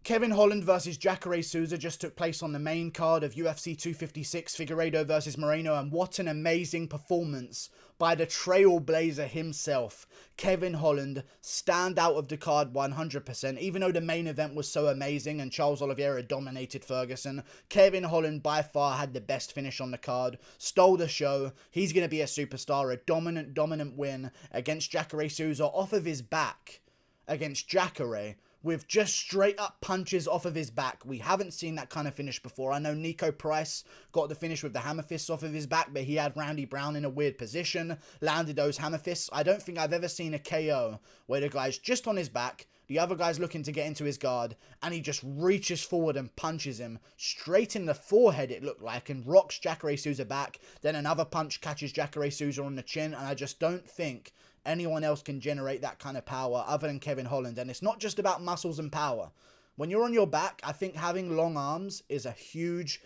Kevin Holland versus Jacare Souza just took place on the main card of UFC 256, Figueiredo versus Moreno, and what an amazing performance by the trailblazer himself, Kevin Holland, stand out of the card 100%. Even though the main event was so amazing and Charles Oliveira dominated Ferguson, Kevin Holland by far had the best finish on the card, stole the show. He's going to be a superstar, a dominant win against Jacare Souza off of his back against Jacare, with just straight up punches off of his back. We haven't seen that kind of finish before. I know Nico Price got the finish with the hammer fists off of his back, but he had Randy Brown in a weird position, landed those hammer fists. I don't think I've ever seen a KO where the guy's just on his back, the other guy's looking to get into his guard, and he just reaches forward and punches him straight in the forehead, it looked like, and rocks Jacare Souza back. Then another punch catches Jacare Souza on the chin, and I just don't think anyone else can generate that kind of power other than Kevin Holland. And it's not just about muscles and power. When you're on your back, I think having long arms is a huge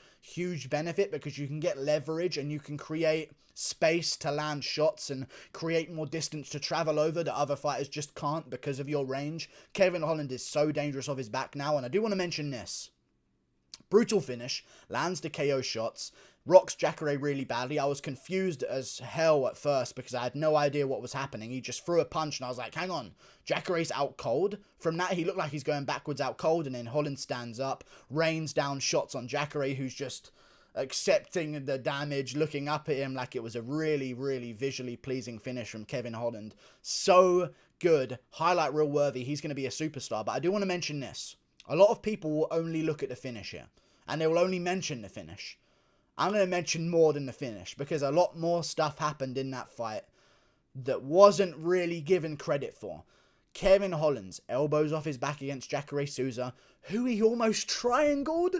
benefit, because you can get leverage and you can create space to land shots and create more distance to travel over that other fighters just can't because of your range. Kevin Holland is so dangerous off his back now, and I do want to mention this. Brutal finish, lands the KO shots, rocks Jacare really badly. I was confused as hell at first because I had no idea what was happening. He just threw a punch and I was like, hang on, Jacare's out cold. From that, he looked like he's going backwards out cold, and then Holland stands up, rains down shots on Jacare, who's just accepting the damage, looking up at him like it was a really visually pleasing finish from Kevin Holland. So good. Highlight reel worthy. He's going to be a superstar. But I do want to mention this. A lot of people will only look at the finish here, and they will only mention the finish. I'm going to mention more than the finish, because a lot more stuff happened in that fight that wasn't really given credit for. Kevin Holland's elbows off his back against Jacare Souza, who he almost triangled.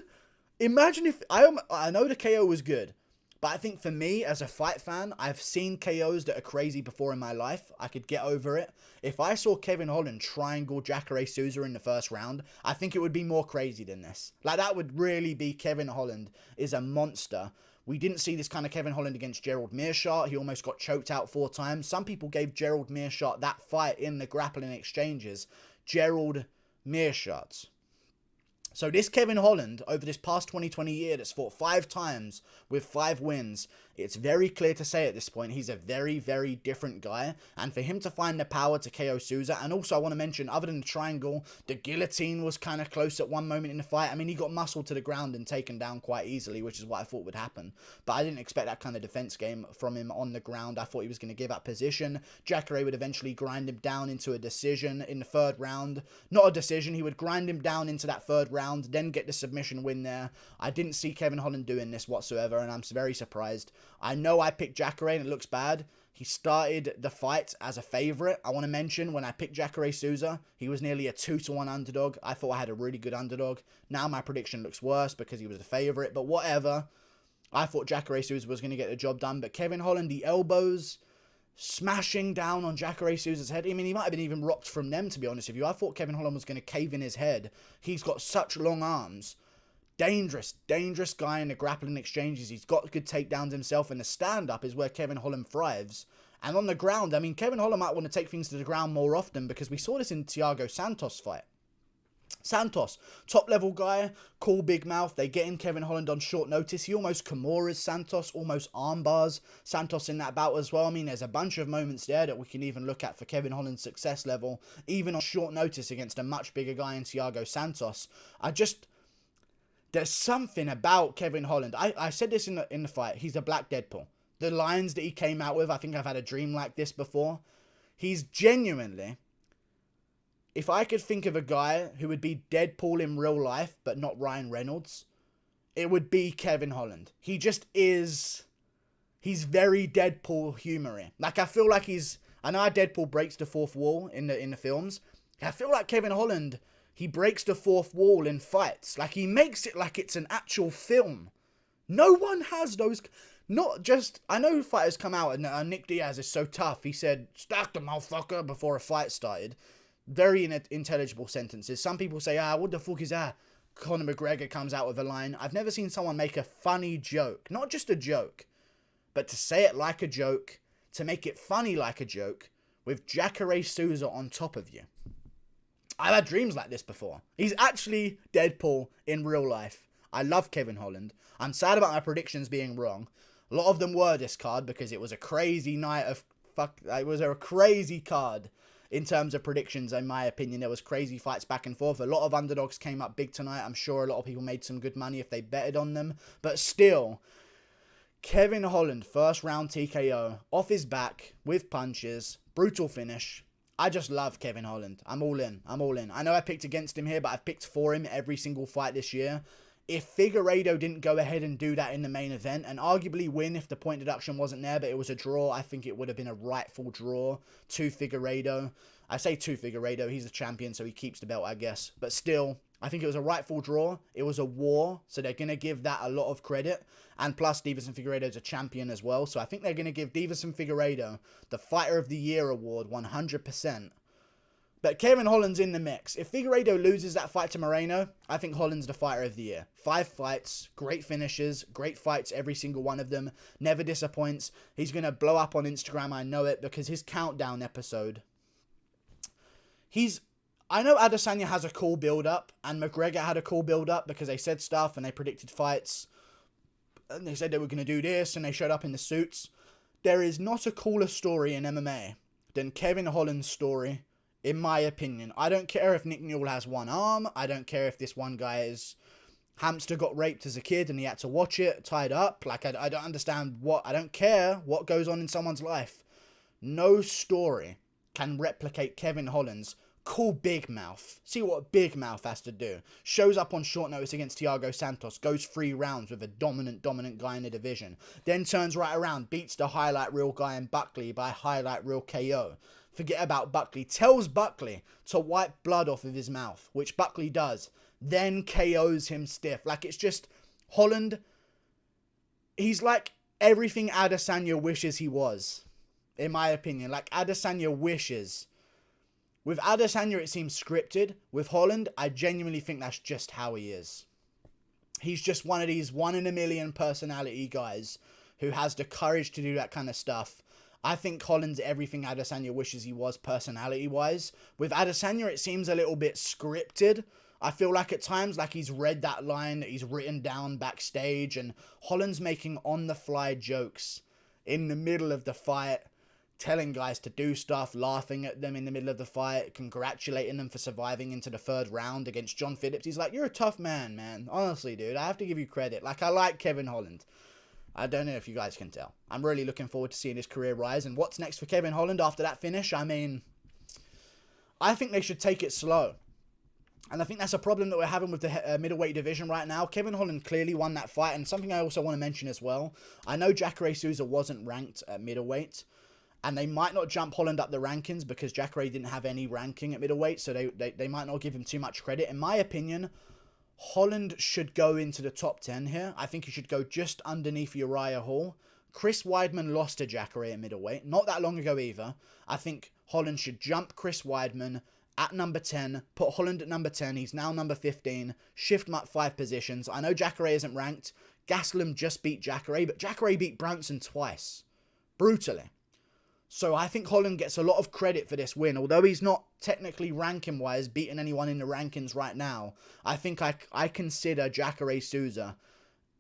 Imagine if... I know the KO was good, but I think for me, as a fight fan, I've seen KOs that are crazy before in my life. I could get over it. If I saw Kevin Holland triangle Jacare Souza in the first round, I think it would be more crazy than this. Like, that would really be Kevin Holland is a monster. We didn't see this kind of Kevin Holland against Gerald Meerschaert. He almost got choked out 4 times. Some people gave Gerald Meerschaert that fight in the grappling exchanges. Gerald Meerschaert. So this Kevin Holland, over this past 2020 year, that's fought 5 times with 5 wins, it's very clear to say at this point, he's a very different guy. And for him to find the power to KO Souza, and also I want to mention, other than the triangle, the guillotine was kind of close at one moment in the fight. I mean, he got muscled to the ground and taken down quite easily, which is what I thought would happen. But I didn't expect that kind of defense game from him on the ground. I thought he was going to give up position. Jacare would eventually grind him down into a decision in the 3rd round. Not a decision, he would grind him down into that 3rd round, then get the submission win there. I didn't see Kevin Holland doing this whatsoever, and I'm very surprised. I know I picked Jacare and it looks bad. He started the fight as a favourite. I want to mention, when I picked Jacare Souza, he was nearly a 2-1 underdog. I thought I had a really good underdog. Now my prediction looks worse because he was a favourite, but whatever. I thought Jacare Souza was going to get the job done, but Kevin Holland, the elbows smashing down on Jacare Souza's head. I mean, he might have been even rocked from them, to be honest with you. I thought Kevin Holland was going to cave in his head. He's got such long arms. Dangerous guy in the grappling exchanges. He's got good takedowns himself, and the stand-up is where Kevin Holland thrives. And on the ground, I mean, Kevin Holland might want to take things to the ground more often, because we saw this in Thiago Santos' fight. Santos, top-level guy, cool big mouth. They get in Kevin Holland on short notice. He almost Kimuras Santos, almost armbars Santos in that bout as well. I mean, there's a bunch of moments there that we can even look at for Kevin Holland's success level, even on short notice against a much bigger guy in Thiago Santos. There's something about Kevin Holland. I said this in the fight. He's a black Deadpool. The lines that he came out with, I think I've had a dream like this before. He's genuinely... If I could think of a guy who would be Deadpool in real life, but not Ryan Reynolds, it would be Kevin Holland. He just is... He's very Deadpool humory. Like, I feel like he's... I know how Deadpool breaks the 4th wall in the films. I feel like Kevin Holland... He breaks the 4th wall in fights. Like, he makes it like it's an actual film. No one has those... Not just... I know fighters come out and Nick Diaz is so tough. He said, "Stack the motherfucker," before a fight started. Very intelligible sentences. Some people say, what the fuck is that? Conor McGregor comes out with a line. I've never seen someone make a funny joke. Not just a joke, but to say it like a joke, to make it funny like a joke, with Jacare Souza on top of you. I've had dreams like this before. He's actually Deadpool in real life. I love Kevin Holland. I'm sad about my predictions being wrong. A lot of them were this card because it was a crazy night of it was a crazy card in terms of predictions, in my opinion. There was crazy fights back and forth. A lot of underdogs came up big tonight. I'm sure a lot of people made some good money if they betted on them. But still, Kevin Holland, first round TKO, off his back, with punches, brutal finish. I just love Kevin Holland. I'm all in. I know I picked against him here, but I've picked for him every single fight this year. If Figueiredo didn't go ahead and do that in the main event, and arguably win if the point deduction wasn't there, but it was a draw, I think it would have been a rightful draw to Figueiredo. I say to Figueiredo, he's a champion, so he keeps the belt, I guess. But still, I think it was a rightful draw. It was a war, so they're going to give that a lot of credit. And plus, Deiveson Figueiredo is a champion as well, so I think they're going to give Deiveson Figueiredo the Fighter of the Year award 100%. But Kevin Holland's in the mix. If Figueiredo loses that fight to Moreno, I think Holland's the Fighter of the Year. 5 fights, great finishes, great fights, every single one of them. Never disappoints. He's going to blow up on Instagram, I know it, because his countdown episode. I know Adesanya has a cool build-up, and McGregor had a cool build-up because they said stuff and they predicted fights. And they said they were going to do this, and they showed up in the suits. There is not a cooler story in MMA than Kevin Holland's story, in my opinion. I don't care if Nick Newell has one arm. I don't care if this one guy's hamster got raped as a kid and he had to watch it tied up. Like, I don't understand I don't care what goes on in someone's life. No story can replicate Kevin Holland's cool big mouth. See what big mouth has to do. Shows up on short notice against Thiago Santos. Goes 3 rounds with a dominant guy in the division. Then turns right around. Beats the highlight reel guy in Buckley by highlight reel KO. Forget about Buckley. Tells Buckley to wipe blood off of his mouth, which Buckley does. Then KOs him stiff. Like, it's just Holland. He's like everything Adesanya wishes he was, in my opinion. Like, Adesanya wishes. With Adesanya, it seems scripted. With Holland, I genuinely think that's just how he is. He's just one of these 1 in a million personality guys who has the courage to do that kind of stuff. I think Holland's everything Adesanya wishes he was personality-wise. With Adesanya, it seems a little bit scripted. I feel like at times, like he's read that line that he's written down backstage, and Holland's making on-the-fly jokes in the middle of the fight, telling guys to do stuff, laughing at them in the middle of the fight, congratulating them for surviving into the 3rd round against John Phillips. He's like, you're a tough man. Honestly, dude, I have to give you credit. Like, I like Kevin Holland. I don't know if you guys can tell. I'm really looking forward to seeing his career rise. And what's next for Kevin Holland after that finish? I mean, I think they should take it slow. And I think that's a problem that we're having with the middleweight division right now. Kevin Holland clearly won that fight. And something I also want to mention as well. I know Jacare Souza wasn't ranked at middleweight. And they might not jump Holland up the rankings because Jacare didn't have any ranking at middleweight. So they might not give him too much credit. In my opinion, Holland should go into the top 10 here. I think he should go just underneath Uriah Hall. Chris Weidman lost to Jacare at middleweight. Not that long ago either. I think Holland should jump Chris Weidman at number 10. Put Holland at number 10. He's now number 15. Shift him up 5 positions. I know Jacare isn't ranked. Gastelum just beat Jacare, but Jacare beat Brunson twice. Brutally. So I think Holland gets a lot of credit for this win. Although he's not technically ranking-wise beating anyone in the rankings right now, I think I consider Jacare Souza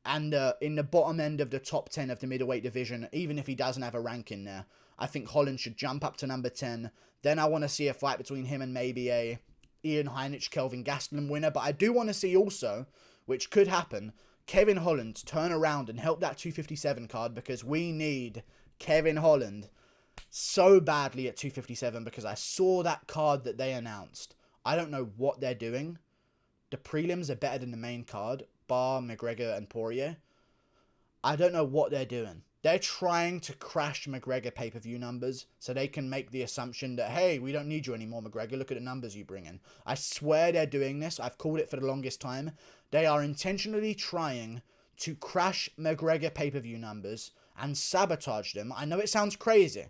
and in the bottom end of the top 10 of the middleweight division, even if he doesn't have a ranking there. I think Holland should jump up to number 10. Then I want to see a fight between him and maybe a Ian Heinisch, Kelvin Gastelum winner. But I do want to see also, which could happen, Kevin Holland turn around and help that 257 card, because we need Kevin Holland so badly at 257, because I saw that card that they announced. I don't know what they're doing. The prelims are better than the main card, bar McGregor and Poirier. I don't know what they're doing. They're trying to crash McGregor pay-per-view numbers so they can make the assumption that, hey, we don't need you anymore, McGregor. Look at the numbers you bring in. I swear they're doing this. I've called it for the longest time. They are intentionally trying to crash McGregor pay-per-view numbers and sabotage them. I know it sounds crazy.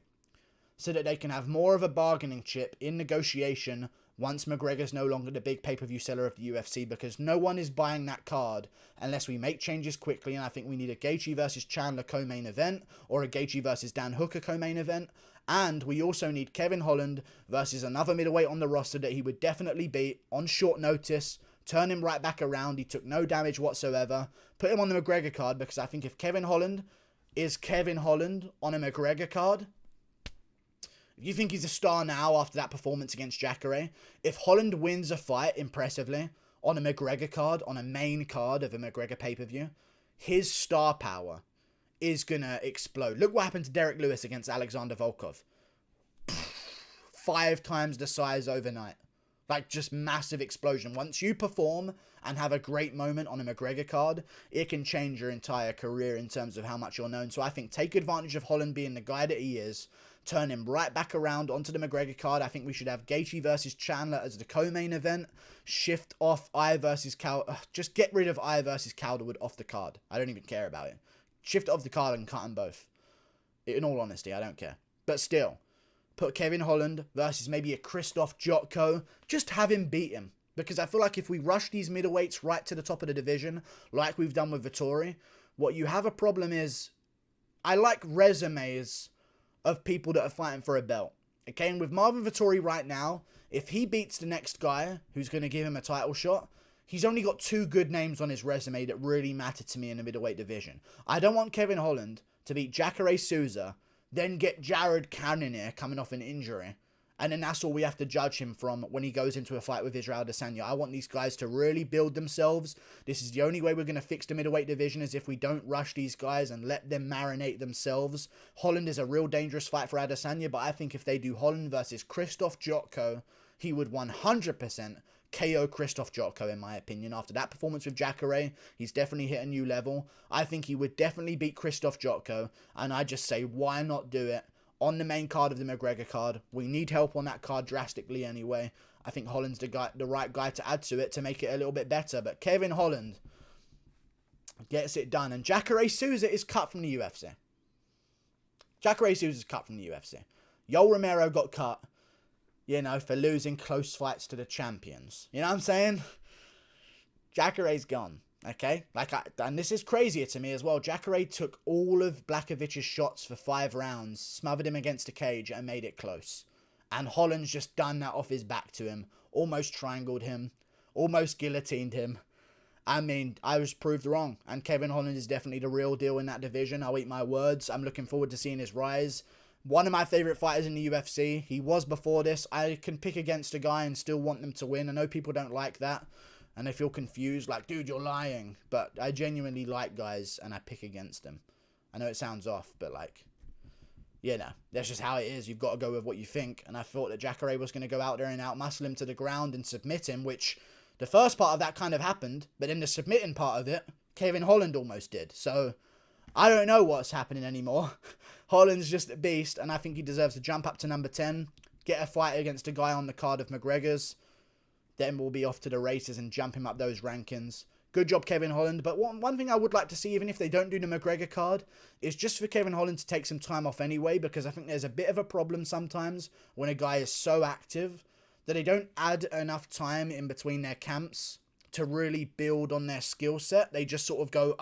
So that they can have more of a bargaining chip in negotiation once McGregor's no longer the big pay-per-view seller of the UFC, because no one is buying that card unless we make changes quickly, and I think we need a Gaethje versus Chandler co-main event, or a Gaethje versus Dan Hooker co-main event, and we also need Kevin Holland versus another middleweight on the roster that he would definitely beat on short notice, turn him right back around, he took no damage whatsoever, put him on the McGregor card, because I think if Kevin Holland is Kevin Holland on a McGregor card, if you think he's a star now after that performance against Jacare, if Holland wins a fight impressively on a McGregor card, on a main card of a McGregor pay-per-view, his star power is going to explode. Look what happened to Derek Lewis against Alexander Volkov. 5 times the size overnight. Like, just massive explosion. Once you perform and have a great moment on a McGregor card, it can change your entire career in terms of how much you're known. So I think take advantage of Holland being the guy that he is, turn him right back around onto the McGregor card. I think we should have Gaethje versus Chandler as the co-main event. Shift off I versus just get rid of I versus Calderwood off the card. I don't even care about it. Shift it off the card and cut them both. In all honesty, I don't care. But still, put Kevin Holland versus maybe a Krzysztof Jotko. Just have him beat him. Because I feel like if we rush these middleweights right to the top of the division, like we've done with Vettori, what you have a problem is, I like resumes of people that are fighting for a belt. Okay, and with Marvin Vettori right now, if he beats the next guy who's going to give him a title shot, he's only got 2 good names on his resume that really matter to me in the middleweight division. I don't want Kevin Holland to beat Jacare Souza, then get Jared Cannonier coming off an injury, and then that's all we have to judge him from when he goes into a fight with Israel Adesanya. I want these guys to really build themselves. This is the only way we're going to fix the middleweight division, is if we don't rush these guys and let them marinate themselves. Holland is a real dangerous fight for Adesanya, but I think if they do Holland versus Krzysztof Jotko, he would 100% KO Krzysztof Jotko, in my opinion. After that performance with Jacare, he's definitely hit a new level. I think he would definitely beat Krzysztof Jotko, and I just say, why not do it on the main card of the McGregor card? We need help on that card drastically anyway. I think Holland's the right guy to add to it to make it a little bit better. But Kevin Holland gets it done. And Jacare Souza is cut from the UFC. Jacare Souza is cut from the UFC. Yoel Romero got cut, you know, for losing close fights to the champions. You know what I'm saying? Jacare's gone. Okay, and this is crazier to me as well. Jacare took all of Blachowicz' shots for 5 rounds, smothered him against a cage, and made it close. And Holland's just done that off his back to him, almost triangled him, almost guillotined him. I mean, I was proved wrong, and Kevin Holland is definitely the real deal in that division. I'll eat my words. I'm looking forward to seeing his rise. One of my favourite fighters in the UFC. He was before this. I can pick against a guy and still want them to win. I know people don't like that, and they feel confused, like, dude, you're lying. But I genuinely like guys, and I pick against them. I know it sounds off, but, like, you know, that's just how it is. You've got to go with what you think. And I thought that Jacare was going to go out there and outmuscle him to the ground and submit him, which the first part of that kind of happened. But in the submitting part of it, Kevin Holland almost did. So I don't know what's happening anymore. Holland's just a beast, and I think he deserves to jump up to number 10, get a fight against a guy on the card of McGregor's. Then we'll be off to the races and jump him up those rankings. Good job, Kevin Holland. But one thing I would like to see, even if they don't do the McGregor card, is just for Kevin Holland to take some time off anyway, because I think there's a bit of a problem sometimes when a guy is so active that they don't add enough time in between their camps to really build on their skill set. They just sort of go,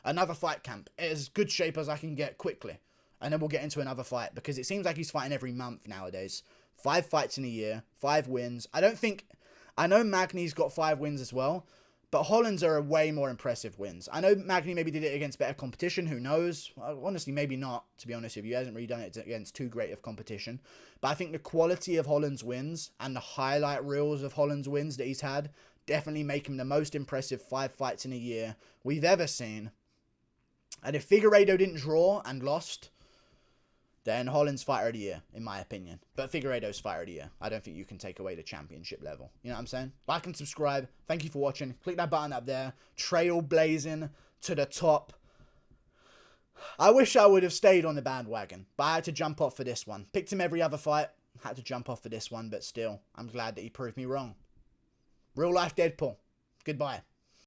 another fight camp, as good shape as I can get quickly, and then we'll get into another fight, because it seems like he's fighting every month nowadays. 5 fights in a year, 5 wins. I know Magny's got 5 wins as well, but Holland's are way more impressive wins. I know Magny maybe did it against better competition, who knows? Honestly, maybe not, to be honest with you. He hasn't really done it against too great of competition. But I think the quality of Holland's wins and the highlight reels of Holland's wins that he's had definitely make him the most impressive 5 fights in a year we've ever seen. And if Figueiredo didn't draw and lost, then Holland's fighter of the year, in my opinion. But Figueiredo's fighter of the year. I don't think you can take away the championship level. You know what I'm saying? Like and subscribe. Thank you for watching. Click that button up there. Trailblazing to the top. I wish I would have stayed on the bandwagon, but I had to jump off for this one. Picked him every other fight. Had to jump off for this one, but still, I'm glad that he proved me wrong. Real life Deadpool. Goodbye.